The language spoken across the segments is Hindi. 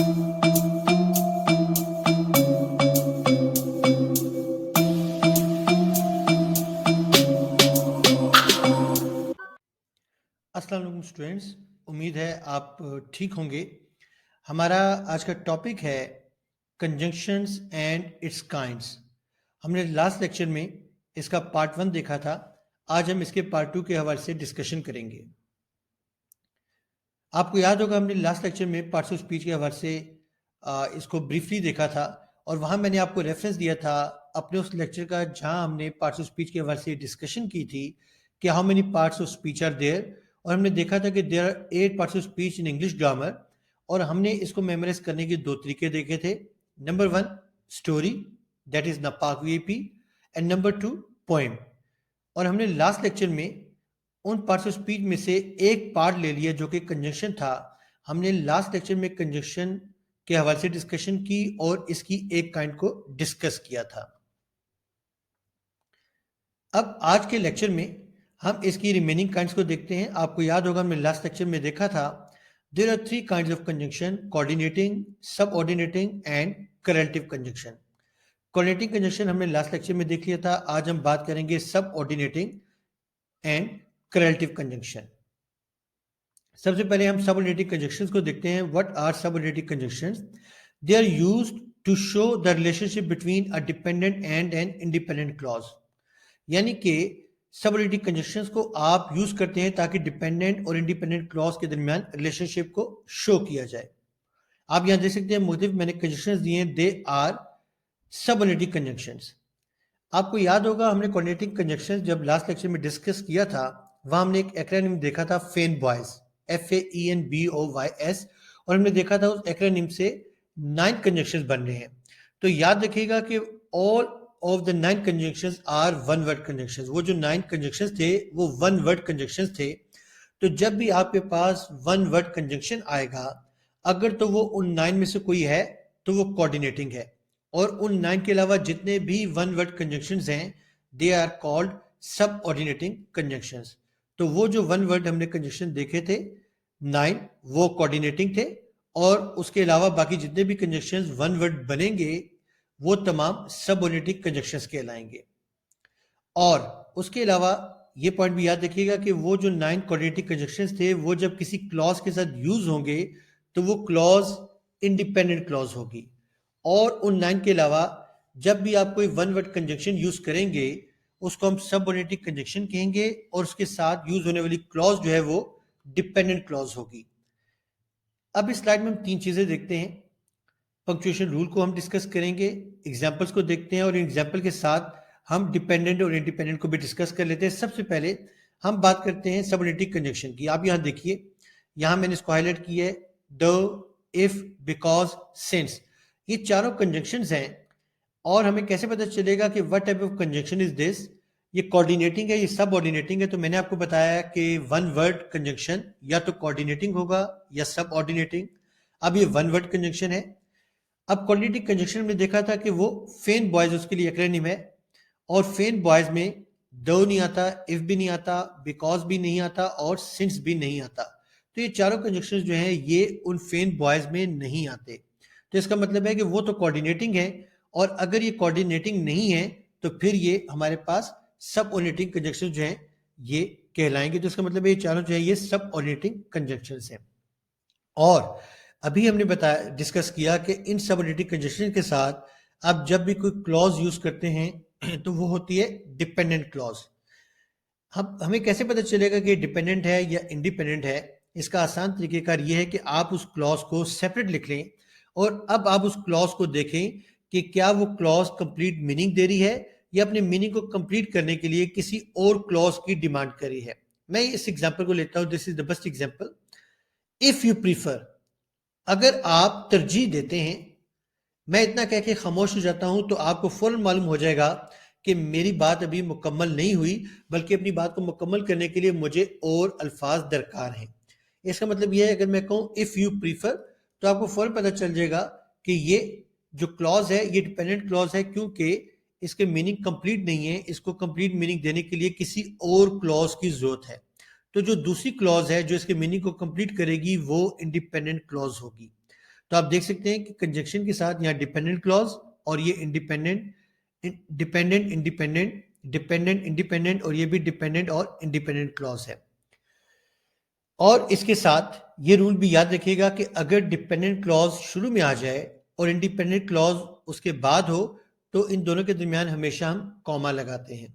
अस्सलाम वालेकुम स्टूडेंट्स, उम्मीद है आप ठीक होंगे। हमारा आज का टॉपिक है कंजंक्शंस एंड इट्स काइंड्स। हमने लास्ट लेक्चर में इसका पार्ट 1 देखा था। आज हम इसके पार्ट 2 के हवाले से डिस्कशन करेंगे। आपको याद होगा हमने लास्ट लेक्चर में पार्ट्स ऑफ स्पीच के हवाले से इसको ब्रीफली देखा था और वहाँ मैंने आपको रेफरेंस दिया था अपने उस लेक्चर का जहाँ हमने पार्ट्स ऑफ स्पीच के हवाले से डिस्कशन की थी कि how many parts of speech are there, और हमने देखा था कि there are 8 parts of speech in English grammar. और हमने इसको मेमोराइज करने के 2 तरीके देखे थे। नंबर 1 स्टोरी, दैट इज नापाक वीएपी, एंड नंबर 2 पोएम। और हमने लास्ट लेक्चर में उन पार्ट्स ऑफ स्पीच में से एक पार्ट ले लिया जो कि कंजंक्शन था। हमने लास्ट लेक्चर में कंजंक्शन के हवाले से डिस्कशन की और इसकी एक काइंड को डिस्कस किया था। अब आज के लेक्चर में हम इसकी रिमेनिंग काइंड्स को देखते हैं। आपको याद होगा हमने लास्ट लेक्चर में देखा था there are 3 kinds of conjunction: coordinating, subordinating and correlative conjunction. Coordinating conjunction हमने लास्ट लेक्चर में देख लिया था। आज हम बात करेंगे सबऑर्डिनेटिंग एंड करेंटिव कंजंक्शन। सबसे पहले हम सबऑर्डिनेटिंग कंजंक्शंस को देखते हैं। What are subordinating conjunctions? They are used to show the relationship between a dependent and an independent clause. यानी कि सबऑर्डिनेटिंग कंजंक्शंस को आप यूज करते हैं ताकि डिपेंडेंट और इंडिपेंडेंट क्लॉज के दरमियान रिलेशनशिप को शो किया जाए। आप यहां देख सकते हैं मुख्तलिफ मैंने कंजंक्शंस दिए हैं। They are subordinating conjunctions. आपको याद होगा हमने कोऑर्डिनेटिंग कंजंक्शंस जब लास्ट लेक्चर में डिस्कस किया था वहां हमने एक एक्रोनिम देखा था फेन बॉयज, FAENBOYS, और हमने देखा था उस एक्रोनिम से 9 कंजंक्शंस बन रहे हैं। तो याद रखिएगा कि all of the 9 conjunctions are one word conjunctions. वो जो 9 कंजंक्शंस थे वो वन वर्ड कंजंक्शंस थे। तो जब भी आपके पास वन वर्ड कंजंक्शन आएगा, अगर तो वो उन 9 में से कोई है तो वो कोऑर्डिनेटिंग है, और उन 9 के अलावा जितने भी वन वर्ड कंजंक्शंस हैं दे आर कॉल्ड सब ऑर्डिनेटिंग कंजंक्शंस। तो वो जो वन वर्ड हमने कंजंक्शन देखे थे 9, वो कोऑर्डिनेटिंग थे, और उसके अलावा बाकी जितने भी कंजंक्शंस वन वर्ड बनेंगे वो तमाम सब ऑर्डिनेटिंग कंजंक्शंस कहलाएंगे। और उसके अलावा ये पॉइंट भी याद रखिएगा कि वो जो 9 कोऑर्डिनेटिंग कंजंक्शंस थे वो जब किसी क्लॉज के साथ यूज होंगे तो वो क्लॉज इंडिपेंडेंट क्लॉज होगी। और उन 9 के अलावा जब भी आप कोई वन वर्ड कंजंक्शन यूज करेंगे उसको हम सबऑर्डिनेटिंग कंजंक्शन कहेंगे, और उसके साथ यूज होने वाली क्लॉज जो है वो डिपेंडेंट क्लॉज होगी। अब इस स्लाइड में हम 3 चीजें देखते हैं। पंक्चुएशन रूल को हम डिस्कस करेंगे, एग्जाम्पल्स को देखते हैं, और एग्जाम्पल के साथ हम डिपेंडेंट और इंडिपेंडेंट को भी डिस्कस कर लेते हैं। सबसे पहले हम बात करते हैं सबऑर्डिनेटिंग कंजंक्शन की। आप यहां देखिए, यहां मैंने इसको हाईलाइट किया है, द, इफ, बिकॉज, सिंस। ये चारों कंजंक्शंस हैं, और हमें कैसे पता चलेगा कि what type of conjunction is this? ये कोऑर्डिनेटिंग है, ये सब ऑर्डिनेटिंग है। तो मैंने आपको बताया कि वन वर्ड कंजंक्शन या तो कोऑर्डिनेटिंग होगा या सब ऑर्डिनेटिंग। अब ये वन वर्ड कंजंक्शन है। अब कोऑर्डिनेटिंग कंजंक्शन में देखा था कि वो फेन बॉयज उसके लिए एक्रोनिम है, और फेन बॉयज में दो नहीं आता, इफ भी नहीं आता, बिकॉज भी नहीं आता, और सिंस भी नहीं आता। तो ये चारों कंजंक्शंस जो हैं ये उन फेन बॉयज में नहीं आते। तो इसका मतलब है कि वो तो कोऑर्डिनेटिंग है, और अगर ये कोऑर्डिनेटिंग नहीं है तो फिर ये हमारे पास सब ऑर्डिनेटिंग कंजंक्शन जो हैं ये कहलाएंगे। तो इसका मतलब है ये चारों जो है ये सब ऑर्डिनेटिंग कंजंक्शंस हैं। और अभी हमने बताया, डिस्कस किया कि इन सब ऑर्डिनेटिंग कंजंक्शन के साथ आप जब भी कोई क्लॉज यूज करते हैं तो वो होती है डिपेंडेंट क्लॉज। हम हमें कैसे पता चलेगा कि डिपेंडेंट है या इंडिपेंडेंट है? इसका आसान तरीकेकार ये है कि आप उस क्लॉज को सेपरेट लिख लें, और अब आप उस क्लॉज को देखें कि क्या वो क्लॉज कंप्लीट मीनिंग दे रही है या अपने मीनिंग को कंप्लीट करने के लिए किसी और क्लॉज की डिमांड कर रही है। मैं इस एग्जांपल को लेता हूं, this is the best example. If you prefer, अगर आप तरजीह देते हैं, मैं इतना कह के खामोश हो जाता हूं तो आपको फौरन मालूम हो जाएगा कि मेरी बात अभी मुकम्मल नहीं हुई, बल्कि अपनी बात को मुकम्मल करने के लिए मुझे और अल्फाज दरकार हैं। इसका मतलब यह है, अगर मैं कहूं इफ यू प्रीफर, तो आपको फौरन पता चल जाएगा कि ये जो क्लॉज है ये डिपेंडेंट क्लॉज है, क्योंकि इसके मीनिंग कंप्लीट नहीं है। इसको कंप्लीट मीनिंग देने के लिए किसी और क्लॉज की जरूरत है। तो जो दूसरी क्लॉज है जो इसके मीनिंग को कंप्लीट करेगी वो इंडिपेंडेंट क्लॉज होगी। तो आप देख सकते हैं कि कंजक्शन के साथ यहाँ डिपेंडेंट क्लॉज और ये independent, dependent independent, dependent independent और ये भी डिपेंडेंट और इंडिपेंडेंट क्लॉज है। और इसके साथ ये रूल भी याद रखिएगा कि अगर डिपेंडेंट क्लॉज शुरू में आ जाए और इंडिपेंडेंट क्लॉज उसके बाद हो तो इन दोनों के दरमियान हमेशा हम कॉमा लगाते हैं।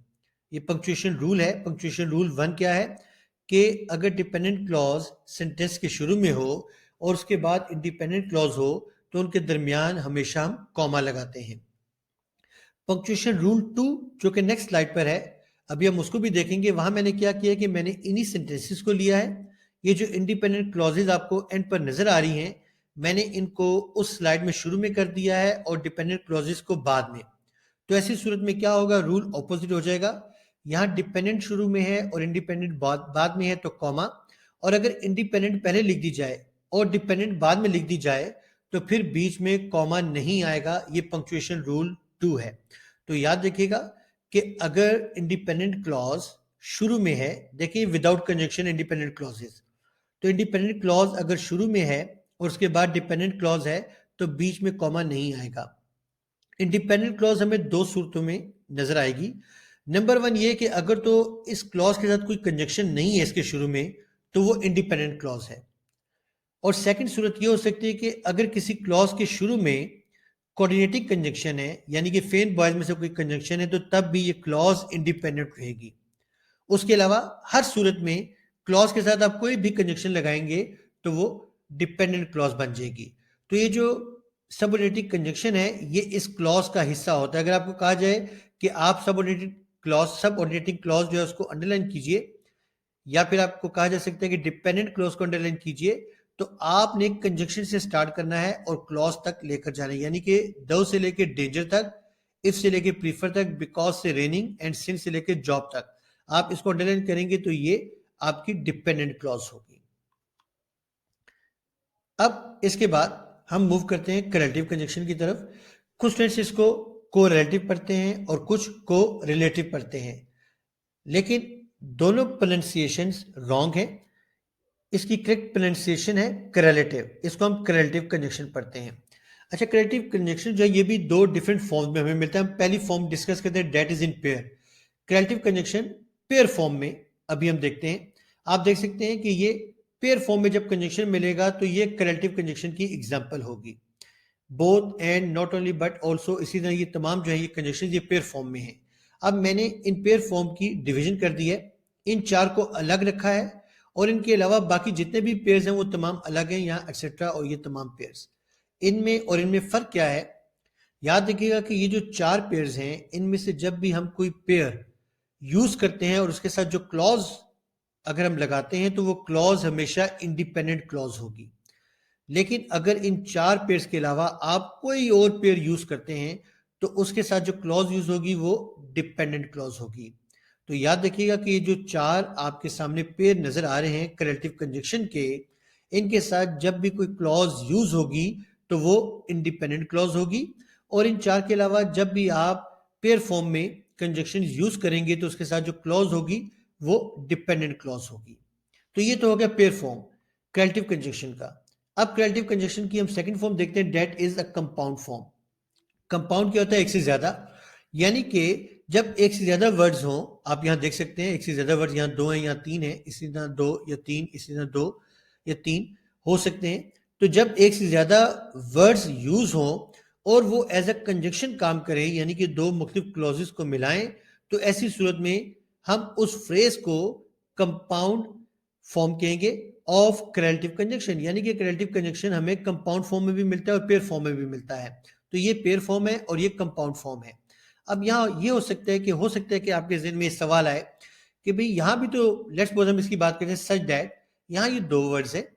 ये पंक्चुएशन रूल है। पंक्चुएशन रूल 1 क्या है कि अगर डिपेंडेंट क्लॉज सेंटेंस के शुरू में हो और उसके बाद इंडिपेंडेंट क्लॉज हो तो उनके दरमियान हमेशा हम कॉमा लगाते हैं। पंक्चुएशन रूल 2 जो कि नेक्स्ट स्लाइड पर है, अभी हम उसको भी देखेंगे। वहां मैंने क्या किया कि मैंने इन्हीं सेंटेंसेस को लिया है। ये जो इंडिपेंडेंट क्लॉजेज आपको एंड पर नजर आ रही हैं, मैंने इनको उस स्लाइड में शुरू में कर दिया है और डिपेंडेंट क्लॉजेज को बाद में। तो ऐसी सूरत में क्या होगा, रूल ऑपोजिट हो जाएगा। यहाँ डिपेंडेंट शुरू में है और इंडिपेंडेंट बाद में है तो कॉमा, और अगर इंडिपेंडेंट पहले लिख दी जाए और डिपेंडेंट बाद में लिख दी जाए तो फिर बीच में कॉमा नहीं आएगा। ये पंक्चुएशन रूल 2 है। तो याद रखिएगा कि अगर इंडिपेंडेंट क्लॉज शुरू में है, देखिए विदाउट कंजक्शन इंडिपेंडेंट क्लॉजेस, तो इंडिपेंडेंट क्लॉज अगर शुरू में है और उसके बाद डिपेंडेंट क्लॉज है तो बीच में कॉमा नहीं आएगा। इंडिपेंडेंट क्लॉज हमें दो सूरतों में नजर आएगी। नंबर 1 ये कि अगर तो इस क्लॉज के साथ कोई कंजक्शन नहीं है इसके शुरू में तो वो इंडिपेंडेंट क्लॉज है। और सेकंड सूरत ये हो सकती है कि अगर किसी क्लॉज के शुरू में कोऑर्डिनेटिंग कंजक्शन है, यानी कि फेन बॉयज में से कोई कंजक्शन है, तो तब भी ये क्लॉज इंडिपेंडेंट रहेगी। उसके अलावा हर सूरत में क्लॉज के साथ आप कोई भी कंजक्शन लगाएंगे तो वो डिपेंडेंट क्लॉज बन जाएगी। तो ये जो सबऑर्डिनेटिंग कंजक्शन है ये इस क्लॉज का हिस्सा होता है। अगर आपको कहा जाए कि आप सबऑर्डिनेटिंग क्लॉज जो है उसको अंडरलाइन कीजिए, या फिर आपको कहा जा सकता है कि डिपेंडेंट क्लॉज को अंडरलाइन कीजिए, तो आपने कंजक्शन से स्टार्ट करना है और क्लॉज तक लेकर जाना है, यानी कि दो से लेकर डेंजर तक, इफ से लेकर प्रीफर तक, बिकॉज से रेनिंग एंड सिंस से लेकर जॉब तक। आप इसको अंडरलाइन करेंगे तो ये आपकी डिपेंडेंट क्लॉज होगी। अब इसके बाद हम मूव करते हैं करेलेटिव कंजक्शन की तरफ। कुछ स्टूडेंट्स इसको को रिलेटिव पढ़ते हैं और कुछ को रिलेटिव पढ़ते हैं, लेकिन दोनों प्रोनाउंसिएशंस रॉन्ग है। इसकी करेक्ट प्रोनाउंसिएशन है करेलेटिव, इसको हम करेलेटिव कंजक्शन पढ़ते हैं। अच्छा, करेलेटिव कंजक्शन जो है ये भी दो डिफरेंट फॉर्म्स में हमें मिलता है। हम पहली फॉर्म डिस्कस करते हैं, that is in pair. Correlative conjunction pair form में अभी हम देखते हैं। आप देख सकते हैं कि ये पेयर फॉर्म में जब कंजक्शन मिलेगा तो ये करेलेटिव कंजक्शन की एग्जांपल होगी। Both and, not only but also, इसी तरह ये तमाम जो है ये कंजक्शन ये पेयर फॉर्म में है। अब मैंने इन पेयर फॉर्म की डिवीजन कर दी है, इन चार को अलग रखा है और इनके अलावा बाकी जितने भी पेयर्स हैं वो तमाम अलग हैं, यहाँ एक्सेट्रा और ये तमाम पेयर्स। इनमें और इनमें फर्क क्या है, याद रखिएगा कि ये जो चार पेयर्स हैं इनमें से जब भी हम कोई पेयर यूज करते हैं और उसके साथ जो क्लॉज अगर हम लगाते हैं तो वो क्लॉज हमेशा इंडिपेंडेंट क्लॉज होगी। लेकिन अगर इन चार पेयर्स के अलावा आप कोई और पेयर यूज करते हैं तो उसके साथ जो क्लॉज यूज होगी वो डिपेंडेंट क्लॉज होगी। तो याद रखिएगा कि ये जो चार आपके सामने पेयर नजर आ रहे हैं करेलेटिव कंजक्शन के, इनके साथ जब भी कोई क्लॉज यूज होगी तो वो इंडिपेंडेंट क्लॉज होगी, और इन चार के अलावा जब भी आप पेयर फॉर्म में कंजक्शन यूज करेंगे तो उसके साथ जो क्लॉज होगी वो डिपेंडेंट क्लॉज होगी। तो ये तो हो गया पेयर फॉर्म करेलेटिव कंजक्शन का। अब करेलेटिव कंजक्शन की हम सेकंड फॉर्म देखते हैं, that is a compound form. Compound क्या होता है, एक से ज्यादा, यानी कि जब एक से ज्यादा वर्ड्स हों, आप यहां देख सकते हैं एक से ज्यादा वर्ड्स, यहां दो हैं यहाँ तीन है, इसी तरह दो या तीन, इसी तरह दो या तीन हो सकते हैं। तो जब एक से ज्यादा वर्ड्स यूज हों और वो एज अ कंजक्शन काम करें, यानी कि दो मुख्तलिफ क्लॉजेस को मिलाएं, तो ऐसी सूरत में हम उस फ्रेज को कंपाउंड फॉर्म कहेंगे ऑफ करेलेटिव कंजक्शन, यानी कि करेलेटिव कंजक्शन हमें कंपाउंड फॉर्म में भी मिलता है और पेयर फॉर्म में भी मिलता है। तो ये पेयर फॉर्म है और ये कंपाउंड फॉर्म है। अब यहाँ ये हो सकता है कि आपके ज़हन में सवाल आए कि भाई यहाँ भी तो लेट्स सपोज हम इसकी बात करते हैं सच दैट, यहाँ ये दो वर्ड्स है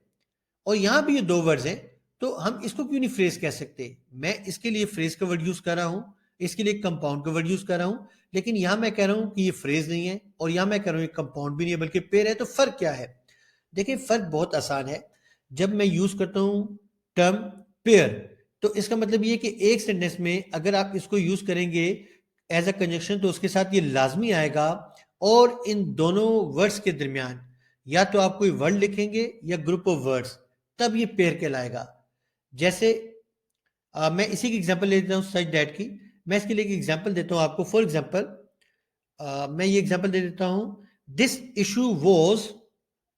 और यहाँ भी ये दो वर्ड्स हैं, तो हम इसको क्यों नहीं फ्रेज कह सकते। मैं इसके लिए फ्रेज का वर्ड यूज कर रहा हूँ, इसके लिए कंपाउंड का वर्ड यूज कर रहा हूँ, लेकिन यहाँ मैं कह रहा हूँ कि ये फ्रेज नहीं है और यहाँ मैं कह रहा हूँ ये कंपाउंड भी नहीं है बल्कि पेयर है। तो फर्क क्या है, देखिए फर्क बहुत आसान है। जब मैं यूज करता हूँ टर्म पेयर, तो इसका मतलब ये कि एक सेंटेंस में अगर आप इसको यूज करेंगे एज अ कंजक्शन तो उसके साथ ये लाजमी आएगा, और इन दोनों वर्ड्स के दरमियान या तो आप कोई वर्ड लिखेंगे या ग्रुप ऑफ वर्ड्स, तब ये पेयर कहलाएगा। जैसे मैं इसी की एग्जांपल ले लेता हूँ सच दैट की। मैं इसके लिए एक एग्जांपल देता हूँ आपको। फॉर एग्जांपल मैं ये एग्जांपल दे देता हूँ, this issue was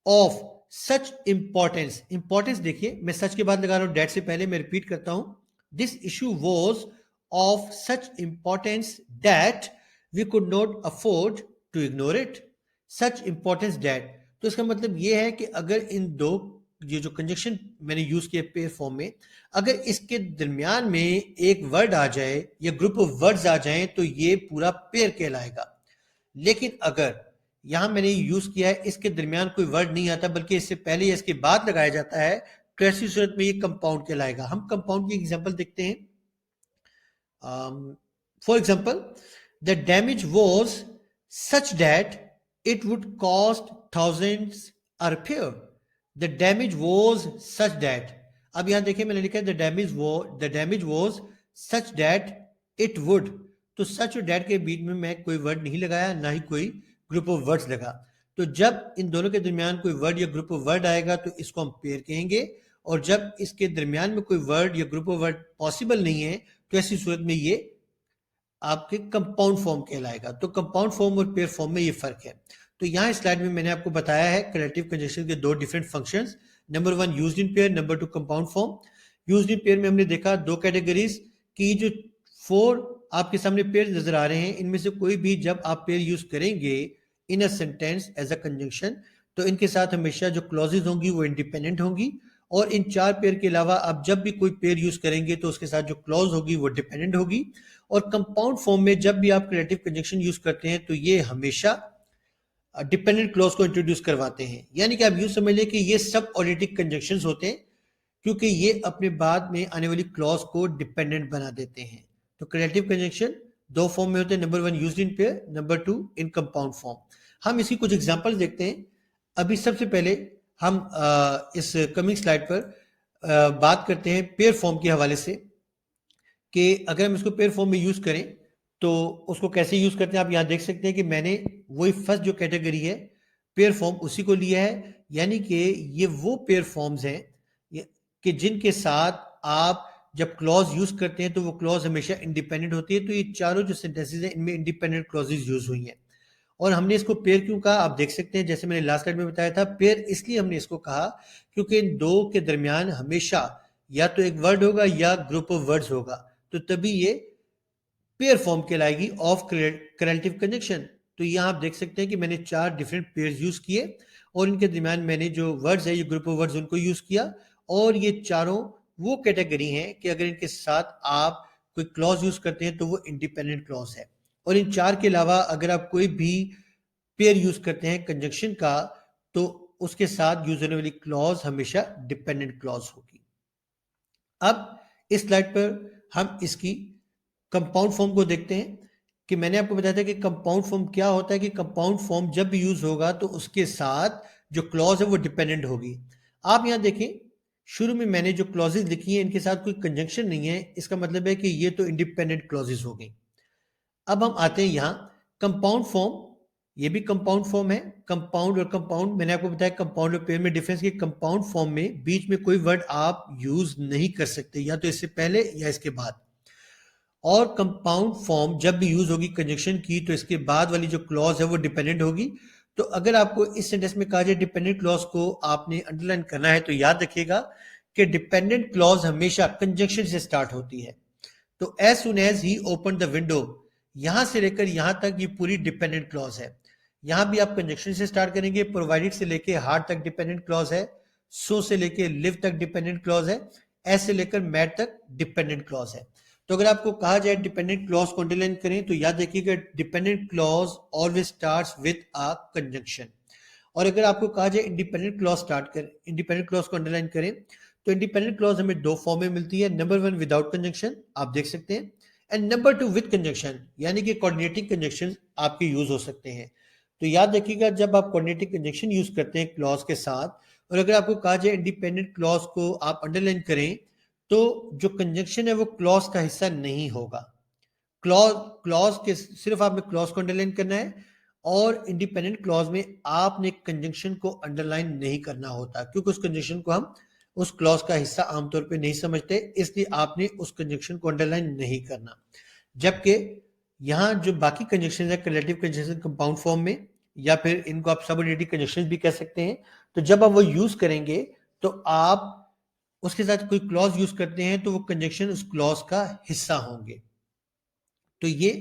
of such importance. Importance देखिए, मैं सच के बाद लगा रहा हूँ डेट से पहले, मैं रिपीट करता हूँ, this issue was of such importance that we could not afford to ignore it. Such importance that, तो इसका मतलब ये है कि अगर इन दो, ये जो कंजक्शन मैंने यूज किया पेयर फॉर्म में, अगर इसके दरमियान में एक वर्ड आ जाए या ग्रुप ऑफ वर्ड्स आ जाएं तो ये पूरा पेयर कहलाएगा। लेकिन अगर यहां मैंने यूज किया है इसके दरमियान कोई वर्ड नहीं आता बल्कि इससे पहले या इसके बाद लगाया जाता है, तो ऐसी सूरत में ये कंपाउंड कहलाएगा। हम कंपाउंड की एग्जांपल देखते हैं। For example, the damage was such that it would cost thousands a repair. The damage was such that, अब यहां देखिए मैंने लिखा है the damage was such that it would, तो सच और डैट के बीच में मैं कोई वर्ड नहीं लगाया, ना ही कोई ग्रुप ऑफ वर्ड्स लगा। तो जब इन दोनों के दरमियान कोई वर्ड या ग्रुप ऑफ वर्ड आएगा तो इसको हम पेयर कहेंगे, और जब इसके दरमियान में कोई वर्ड या ग्रुप ऑफ वर्ड पॉसिबल नहीं है तो ऐसी सूरत में ये आपके कंपाउंड फॉर्म कहलाएगा। तो कंपाउंड फॉर्म और पेयर फॉर्म में ये फर्क है। तो यहाँ स्लाइड में मैंने आपको बताया है कलेक्टिव कंजक्शन के दो different functions. Number one used in pair, number two compound form. Used in pair में हमने देखा दो कैटेगरीज की, जो 4 आपके सामने पेयर नजर आ रहे हैं, इनमें से कोई भी जब आप पेयर यूज करेंगे in a sentence as a conjunction, तो इनके साथ हमेशा जो क्लॉजेज होंगी वो इंडिपेंडेंट होंगी। और इन 4 पेयर के अलावा आप जब भी कोई पेयर यूज करेंगे तो उसके साथ जो क्लॉज होगी वो डिपेंडेंट होगी। और कंपाउंड फॉर्म में जब भी आप रिलेटिव कंजंक्शन यूज करते हैं तो ये हमेशा डिपेंडेंट क्लॉज को इंट्रोड्यूस करवाते हैं। यानी कि आप यूं समझ लें कि ये सब ऑडिटिक कंजंक्शंस होते हैं, क्योंकि ये अपने बाद में आने वाली क्लॉज को डिपेंडेंट बना देते हैं। तो रिलेटिव कंजंक्शन दो फॉर्म में होते हैं, number one used in pair, number two in compound form. हम इसकी कुछ एग्जांपल देखते हैं। अभी सबसे पहले हम इस कमिंग स्लाइड पर बात करते हैं पेयर फॉर्म के हवाले से, कि अगर हम इसको पेयर फॉर्म में यूज करें तो उसको कैसे यूज करते हैं। आप यहां देख सकते हैं कि मैंने वही फर्स्ट जो कैटेगरी है पेयर फॉर्म उसी को लिया है। यानी कि ये वो पेयर फॉर्म्स हैं कि जिनके साथ आप जब क्लॉज यूज करते हैं तो वो क्लॉज हमेशा इंडिपेंडेंट होती है। तो ये चारों जो सेंटेंसेस हैं इनमें इंडिपेंडेंट क्लॉजेज यूज हुई हैं। और हमने इसको पेयर क्यों कहा आप देख सकते हैं, जैसे मैंने लास्ट स्लाइड में बताया था, पेयर इसलिए हमने इसको कहा क्योंकि इन दो के दरमियान हमेशा या तो एक वर्ड होगा या ग्रुप ऑफ वर्ड्स होगा, तो तभी ये पेयर फॉर्म कहलाएगी ऑफ करेंटिव कंजक्शन। तो यहां आप देख सकते हैं कि मैंने 4 डिफरेंट पेयर्स यूज किए और इनके दरमियान मैंने जो वर्ड्स है ये ग्रुप ऑफ वर्ड्स उनको यूज किया। और ये चारों वो कैटेगरी हैं कि अगर इनके साथ आप कोई क्लॉज यूज करते हैं तो वो इंडिपेंडेंट क्लॉज है। और इन 4 के अलावा अगर आप कोई भी पेयर यूज करते हैं कंजक्शन का तो उसके साथ यूज होने वाली क्लॉज हमेशा डिपेंडेंट क्लॉज होगी। अब इस स्लाइड पर हम इसकी कंपाउंड फॉर्म को देखते हैं कि मैंने आपको बताया था कि कंपाउंड फॉर्म क्या होता है, कि कंपाउंड फॉर्म जब भी यूज होगा तो उसके साथ जो क्लॉज है वो डिपेंडेंट होगी। आप यहां देखें शुरू में मैंने जो क्लॉजेज लिखी हैं इनके साथ कोई कंजंक्शन नहीं है, इसका मतलब है कि ये तो इंडिपेंडेंट क्लॉजेज हो गई। अब हम आते हैं यहां कंपाउंड फॉर्म, ये भी कंपाउंड फॉर्म है। कंपाउंड और कंपाउंड मैंने आपको बताया कंपाउंड और पेयर में डिफरेंस, कि कंपाउंड फॉर्म में बीच में कोई वर्ड आप यूज नहीं कर सकते, या तो इससे पहले या इसके बाद। और कंपाउंड फॉर्म जब भी यूज होगी कंजक्शन की तो इसके बाद वाली जो क्लॉज है वो डिपेंडेंट होगी। तो अगर आपको इस सेंटेंस में कहा जाए डिपेंडेंट क्लॉज को आपने अंडरलाइन करना है तो याद रखिएगा कि डिपेंडेंट क्लॉज हमेशा कंजक्शन से स्टार्ट होती है। तो as soon as he open the window, यहां से लेकर यहां तक ये पूरी डिपेंडेंट क्लॉज है। यहां भी आप कंजक्शन से स्टार्ट करेंगे, प्रोवाइडेड से लेकर हार्ड तक डिपेंडेंट क्लॉज है, सो से लेकर लिव तक डिपेंडेंट क्लॉज है, एज से लेकर मैट तक डिपेंडेंट क्लॉज है। तो अगर आपको कहा जाए डिपेंडेंट क्लॉज को अंडरलाइन करें तो याद रखिएगा dependent clause always starts with a conjunction. और अगर आपको कहा जाए इंडिपेंडेंट क्लॉज स्टार्ट करें, इंडिपेंडेंट क्लॉज को अंडरलाइन करें, तो इंडिपेंडेंट क्लॉज हमें दो फॉर्म में मिलती है। नंबर वन विदाउट कंजंक्शन आप देख सकते हैं, and number two with conjunction, यानी कि कोऑर्डिनेटिंग कंजंक्शन आपके यूज हो सकते हैं। तो याद रखिएगा जब आप कोऑर्डिनेटिंग कंजंक्शन यूज करते हैं क्लॉज के साथ, और अगर आपको कहा जाए इंडिपेंडेंट क्लॉज को आप अंडरलाइन करें, तो जो कंजंक्शन है वो क्लॉज का हिस्सा नहीं होगा। क्लॉज क्लॉज के सिर्फ आपने क्लॉज को अंडरलाइन करना है, और इंडिपेंडेंट क्लॉज में आपने कंजंक्शन को अंडरलाइन नहीं करना होता, क्योंकि उस कंजंक्शन को हम उस क्लॉज का हिस्सा आमतौर पे नहीं समझते, इसलिए आपने उस कंजंक्शन को अंडरलाइन नहीं करना। जबकि यहाँ जो बाकी कंजंक्शन है, रिलेटिव कंजंक्शन कंपाउंड फॉर्म में, या फिर इनको आप सबऑर्डिनेटिव कंजंक्शन भी कह सकते हैं, तो जब आप वो यूज करेंगे तो आप उसके साथ कोई क्लॉज यूज करते हैं तो वो कंजंक्शन उस क्लॉज का हिस्सा होंगे। तो ये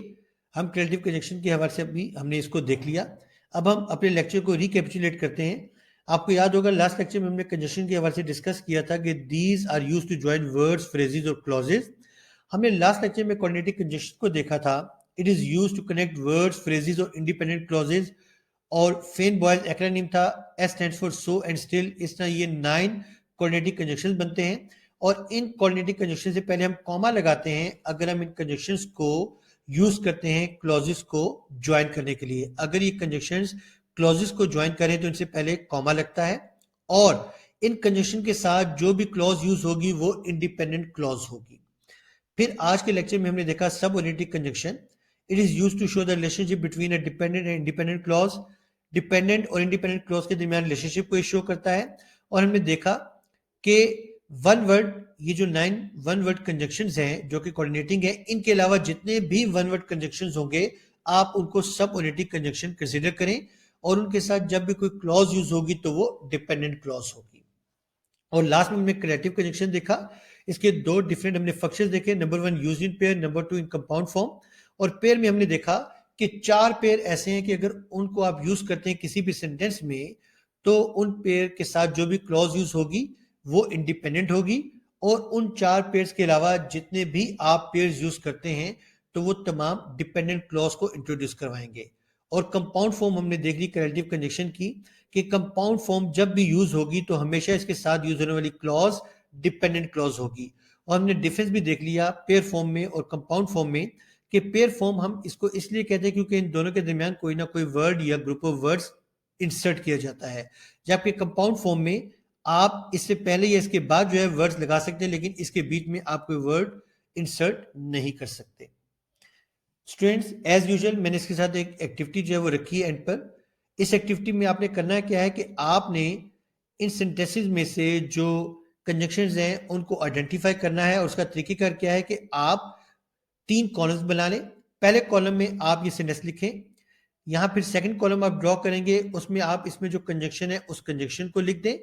हम क्रिएटिव कंजंक्शन के हवाले से अभी हमने इसको देख लिया। अब हम अपने लेक्चर को रिकैपिचुलेट करते हैं। आपको याद होगा लास्ट लेक्चर में हमने कंजंक्शन के हवाले से डिस्कस किया था कि these are used to join words, phrases और क्लॉजेस। हमने लास्ट लेक्चर में कोऑर्डिनेटिव कंजंक्शन को देखा था। It is used to connect words, phrases और इंडिपेंडेंट क्लॉजेस, और फेन बॉयज एक्रोनिम था, S stands for so and still. इस तरह ये 9 कोऑर्डिनेटिव कंजंक्शंस बनते हैं। और इन कोऑर्डिनेटिव कंजंक्शन से पहले हम कॉमा लगाते हैं अगर हम इन कंजंक्शंस को यूज करते हैं क्लॉजेस को ज्वाइन करने के लिए। अगर ये कंजंक्शंस क्लॉजेस को ज्वाइन करें तो इनसे पहले कॉमा लगता है, और इन कंजंक्शन के साथ जो भी क्लॉज यूज होगी वो इंडिपेंडेंट क्लॉज होगी। फिर आज के लेक्चर में हमने देखा subordinative conjunction. It is used to show the relationship between a dependent and independent clause. Dependent और इंडिपेंडेंट क्लॉज के दरमियान रिलेशनशिप को शो करता है। और हमने देखा कि वन वर्ड, ये जो 9 वन वर्ड कंजंक्शंस हैं जो कि कोऑर्डिनेटिंग है, इनके अलावा जितने भी वन वर्ड कंजंक्शंस होंगे आप उनको सबऑर्डिनेटिव कंजंक्शन कंसीडर करें, और उनके साथ जब भी कोई क्लॉज यूज होगी तो वो डिपेंडेंट क्लॉज होगी। और लास्ट में हमने क्रिएटिव कंजंक्शन देखा। इसके दो डिफरेंट हमने फंक्शंस देखे, number 1 used in pair, number 2 in compound form. और पेयर में हमने देखा कि 4 पेयर ऐसे हैं कि अगर उनको आप यूज करते हैं किसी भी सेंटेंस में तो उन पेयर के साथ जो भी क्लॉज यूज होगी वो इंडिपेंडेंट होगी, और उन 4 पेयर्स के अलावा जितने भी आप पेयर्स यूज करते हैं तो वो तमाम डिपेंडेंट क्लॉज को इंट्रोड्यूस करवाएंगे। और कंपाउंड फॉर्म हमने देख ली क्रिएटिव कंजंक्शन की, कि कंपाउंड फॉर्म जब भी यूज होगी तो हमेशा इसके साथ यूज होने वाली क्लॉज डिपेंडेंट क्लॉज होगी। और हमने डिफरेंस भी देख लिया पेयर फॉर्म में और कंपाउंड फॉर्म में, कि पेयर फॉर्म हम इसको इसलिए कहते हैं क्योंकि इन दोनों के दरमियान कोई ना कोई वर्ड या ग्रुप ऑफ वर्ड्स इंसर्ट किया जाता है। जबकि कंपाउंड फॉर्म में आप इससे पहले या इसके बाद जो है वर्ड्स लगा सकते हैं, लेकिन इसके बीच में आप कोई वर्ड इंसर्ट नहीं कर सकते। स्टूडेंट्स, एज यूजुअल मैंने इसके साथ एक एक्टिविटी जो है वो रखी है एंड पर। इस एक्टिविटी में आपने करना क्या है कि आपने इन सेंटेंसेस में से जो कंजंक्शंस हैं उनको आइडेंटिफाई करना है, और उसका तरीकेकार क्या है कि आप 3 कॉलम्स बना लें। पहले कॉलम में आप ये सेंटेंस लिखें, यहाँ फिर सेकंड कॉलम आप ड्रॉ करेंगे, उसमें आप इसमें जो कंजंक्शन है उस कंजंक्शन को लिख दें,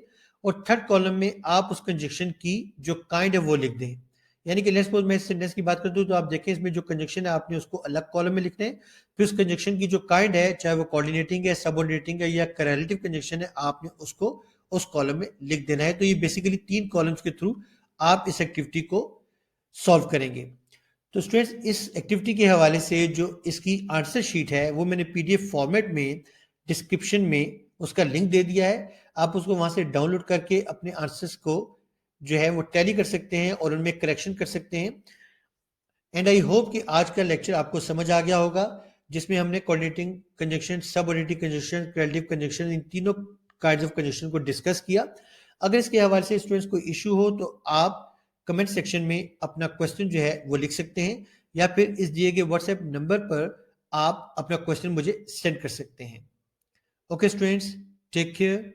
और थर्ड कॉलम में आप उस कंजंक्शन की जो काइंड है वो लिख दें। यानी कि लेट्स सपोज मैं इस सेंटेंस की बात करता हूँ तो आप देखें इसमें जो कंजंक्शन है आपने उसको अलग कॉलम में लिखना है, फिर उस कंजंक्शन की जो काइंड है चाहे वो कोऑर्डिनेटिंग है, सबऑर्डिनेटिंग है या करेलेटिव कंजंक्शन है, आपने उसको उस कॉलम में लिख देना है। तो ये बेसिकली 3 कॉलम्स के थ्रू आप इस एक्टिविटी को सॉल्व करेंगे। तो स्टूडेंट्स, इस एक्टिविटी के हवाले से जो इसकी आंसर शीट है वो मैंने पीडीएफ फॉर्मेट में डिस्क्रिप्शन में उसका लिंक दे दिया है। आप उसको वहां से डाउनलोड करके अपने आंसर्स को जो है वो टैली कर सकते हैं और उनमें करेक्शन कर सकते हैं। एंड आई होप कि आज का लेक्चर आपको समझ आ गया होगा, जिसमें हमने coordinating conjunction, subordinative conjunction, relative conjunction, इन तीनों काइंड्स ऑफ कंजंक्शन को डिस्कस किया। अगर इसके हवाले से स्टूडेंट्स कोई इशू हो तो आप कमेंट सेक्शन में अपना क्वेश्चन जो है वो लिख सकते हैं, या फिर इस दिए गए व्हाट्सएप नंबर पर आप अपना क्वेश्चन मुझे सेंड कर सकते हैं। Okay students, take care.